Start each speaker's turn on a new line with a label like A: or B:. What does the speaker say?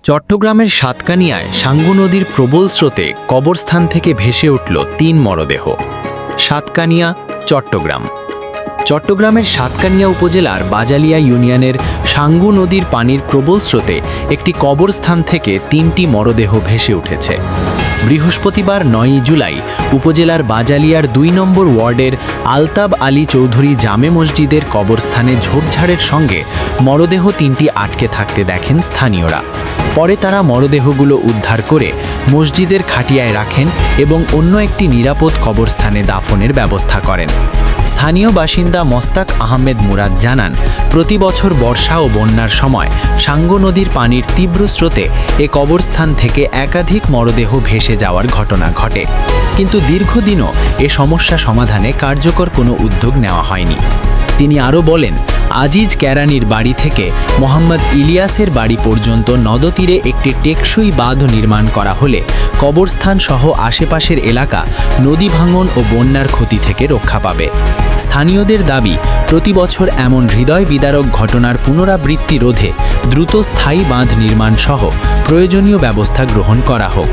A: চট্টগ্রামের সাতকানিয়ায় সাঙ্গু নদীর প্রবল স্রোতে কবরস্থান থেকে ভেসে উঠল ৩ মরদেহ। সাতকানিয়া, চট্টগ্রাম। চট্টগ্রামের সাতকানিয়া উপজেলার বাজালিয়া ইউনিয়নের সাঙ্গু নদীর পানির প্রবল স্রোতে একটি কবরস্থান থেকে ৩টি মরদেহ ভেসে উঠেছে। বৃহস্পতিবার ৯ জুলাই উপজেলার বাজালিয়ার ২ নম্বর ওয়ার্ডের আলতাব আলী চৌধুরী জামে মসজিদের কবরস্থানে ঝোপঝাড়ের সঙ্গে মরদেহ ৩টি আটকে থাকতে দেখেন স্থানীয়রা। পরে তারা মরদেহগুলো উদ্ধার করে মসজিদের খাটিয়ায় রাখেন এবং অন্য একটি নিরাপদ কবরস্থানে দাফনের ব্যবস্থা করেন। স্থানীয় বাসিন্দা মোস্তাক আহমেদ মুরাদ জানান, প্রতি বছর বর্ষা ও বন্যার সময় সাঙ্গু নদীর পানির তীব্র স্রোতে এ কবরস্থান থেকে একাধিক মরদেহ ভেসে যাওয়ার ঘটনা ঘটে, কিন্তু দীর্ঘদিনও এ সমস্যা সমাধানে কার্যকর কোনো উদ্যোগ নেওয়া হয়নি। তিনি আরও বলেন, আজিজ কেরানির বাড়ি থেকে মোহাম্মদ ইলিয়াসের বাড়ি পর্যন্ত নদতীরে একটি টেকসই বাঁধ নির্মাণ করা হলে কবরস্থান সহ আশেপাশের এলাকা নদী ভাঙন ও বন্যার ক্ষতি থেকে রক্ষা পাবে। স্থানীয়দের দাবি, প্রতি বছর এমন হৃদয় বিদারক ঘটনার পুনরাবৃত্তি রোধে দ্রুত স্থায়ী বাঁধ নির্মাণ সহ প্রয়োজনীয় ব্যবস্থা গ্রহণ করা হোক।